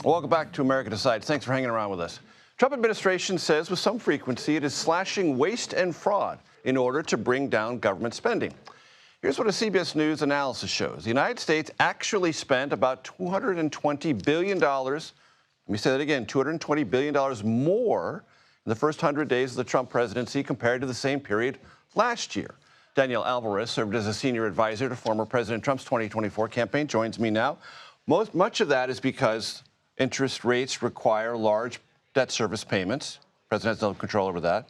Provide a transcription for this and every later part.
Welcome back to America Decides. Thanks for hanging around with us. Trump administration says with some frequency it is slashing waste and fraud in order to bring down government spending. Here's what a CBS News analysis shows. The United States actually spent about $220 billion, let me say that again, $220 billion more in the first 100 days of the Trump presidency compared to the same period last year. Danielle Alvarez served as a senior advisor to former President Trump's 2024 campaign, joins me now. Much of that is because interest rates require large debt service payments. The president has no control over that.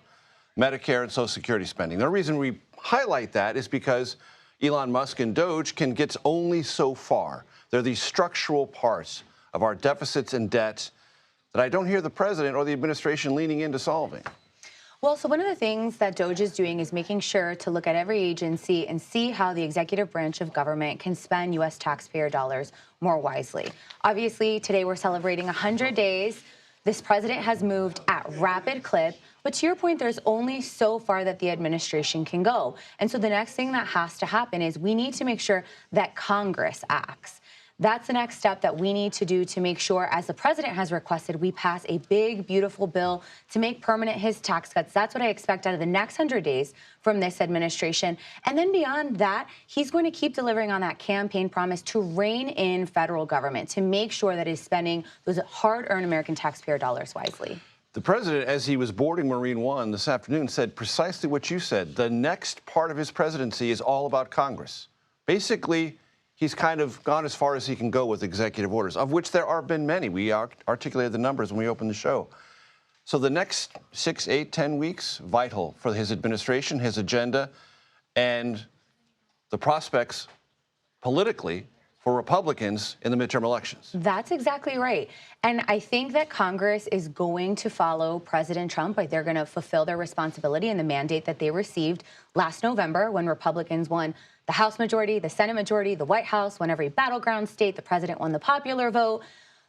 Medicare and Social Security spending. The reason we highlight that is because Elon Musk and Doge can get only so far. They're these structural parts of our deficits and debts that I don't hear the president or the administration leaning into solving. Well, so one of the things that Doge is doing is making sure to look at every agency and see how the executive branch of government can spend U.S. taxpayer dollars more wisely. Obviously, today we're celebrating 100 days. This president has moved at rapid clip. But to your point, there's only so far that the administration can go. And so the next thing that has to happen is we need to make sure that Congress acts. That's the next step that we need to do to make sure, as the president has requested, we pass a big, beautiful bill to make permanent his tax cuts. That's what I expect out of the next 100 days from this administration. And then beyond that, he's going to keep delivering on that campaign promise to rein in federal government, to make sure that he's spending those hard-earned American taxpayer dollars wisely. The president, as he was boarding Marine One this afternoon, said precisely what you said. The next part of his presidency is all about Congress. Basically, he's kind of gone as far as he can go with executive orders, of which there have been many. We articulated the numbers when we opened the show. So the next 6, 8, 10 weeks, vital for his administration, his agenda, and the prospects politically for Republicans in the midterm elections. That's exactly right. And I think that Congress is going to follow President Trump. Like, they're going to fulfill their responsibility and the mandate that they received last November when Republicans won the House majority, the Senate majority, the White House, won every battleground state. The president won the popular vote.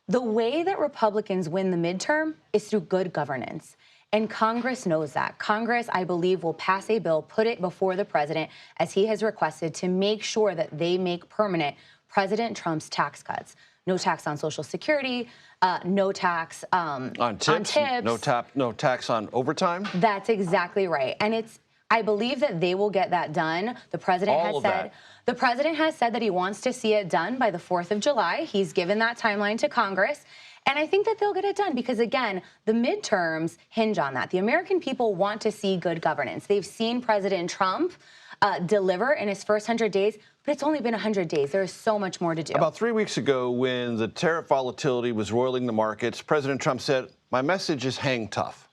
The way that Republicans win the midterm is through good governance. And Congress knows that. Congress, I believe, will pass a bill, put it before the president, as he has requested, to make sure that they make permanent President Trump's tax cuts. No tax on Social Security, no tax on tips. No tax on overtime. That's exactly right. And I believe that they will get that done. The president has said that he wants to see it done by the 4th of July. He's given that timeline to Congress. And I think that they'll get it done because, again, the midterms hinge on that. The American people want to see good governance. They've seen President Trump deliver in his first 100 days, but it's only been 100 days. There is so much more to do. About 3 weeks ago, when the tariff volatility was roiling the markets, President Trump said, "My message is hang tough."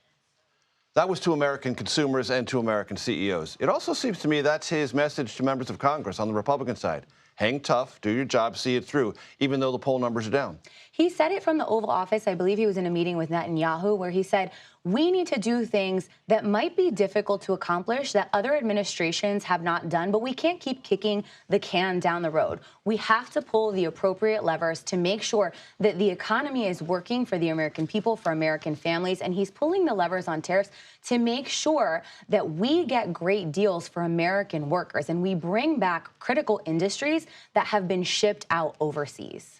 That was to American consumers and to American CEOs. It also seems to me that's his message to members of Congress on the Republican side. Hang tough, do your job, see it through, even though the poll numbers are down. He said it from the Oval Office. I believe he was in a meeting with Netanyahu where he said, we need to do things that might be difficult to accomplish that other administrations have not done, but we can't keep kicking the can down the road. We have to pull the appropriate levers to make sure that the economy is working for the American people, for American families, and he's pulling the levers on tariffs to make sure that we get great deals for American workers and we bring back critical industries that have been shipped out overseas.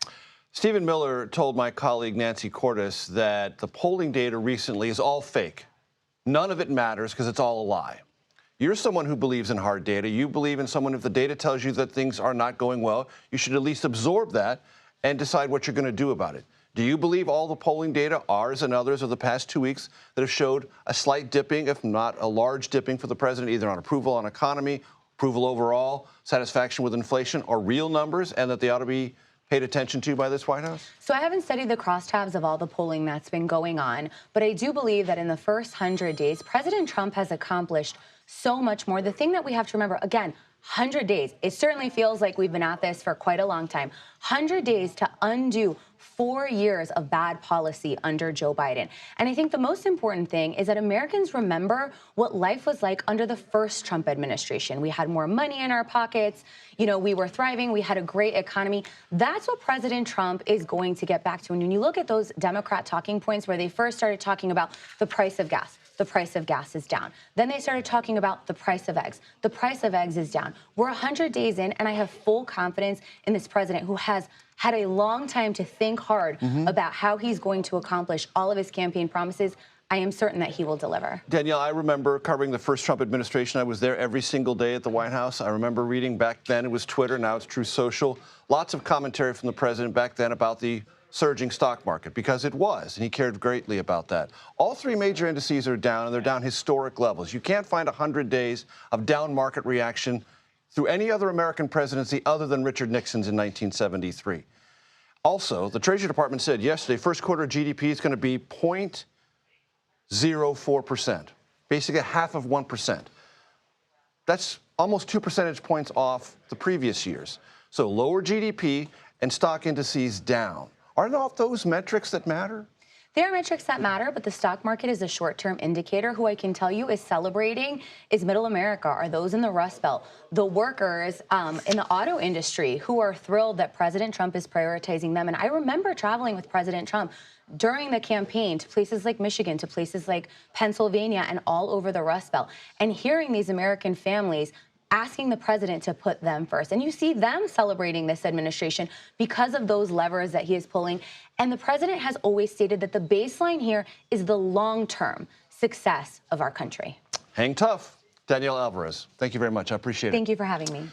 Stephen Miller told my colleague Nancy Cordes that the polling data recently is all fake. None of it matters because it's all a lie. You're someone who believes in hard data. You believe in someone, if the data tells you that things are not going well, you should at least absorb that and decide what you're going to do about it. Do you believe all the polling data, ours and others, of the past 2 weeks that have showed a slight dipping, if not a large dipping for the president, either on approval on economy, approval overall, satisfaction with inflation, or real numbers, and that they ought to be paid attention to by this White House? So I haven't studied the crosstabs of all the polling that's been going on, but I do believe that in the first 100 days, President Trump has accomplished so much more. The thing that we have to remember, again, 100 days. It certainly feels like we've been at this for quite a long time. 100 days to undo 4 years of bad policy under Joe Biden. And I think the most important thing is that Americans remember what life was like under the first Trump administration. We had more money in our pockets. You know, we were thriving. We had a great economy. That's what President Trump is going to get back to. And when you look at those Democrat talking points where they first started talking about the price of gas, the price of gas is down. Then they started talking about the price of eggs. The price of eggs is down. We're 100 days in, and I have full confidence in this president who has had a long time to think hard about how he's going to accomplish all of his campaign promises, I am certain that he will deliver. Danielle, I remember covering the first Trump administration. I was there every single day at the White House. I remember reading back then, it was Twitter, now it's Truth Social. Lots of commentary from the president back then about the surging stock market, because it was, and he cared greatly about that. All three major indices are down, and they're down historic levels. You can't find 100 days of down market reaction through any other American presidency other than Richard Nixon's in 1973. Also, the Treasury Department said yesterday, first quarter GDP is going to be 0.04%, basically half of 1%. That's almost 2 percentage points off the previous years. So lower GDP and stock indices down. Aren't all those metrics that matter? There are metrics that matter, but the stock market is a short-term indicator. Who I can tell you is celebrating is middle America, are those in the Rust Belt, the workers in the auto industry who are thrilled that President Trump is prioritizing them. And I remember traveling with President Trump during the campaign to places like Michigan, to places like Pennsylvania, and all over the Rust Belt, and hearing these American families asking the president to put them first. And you see them celebrating this administration because of those levers that he is pulling. And the president has always stated that the baseline here is the long-term success of our country. Hang tough. Danielle Alvarez, thank you very much. I appreciate it. Thank you for having me.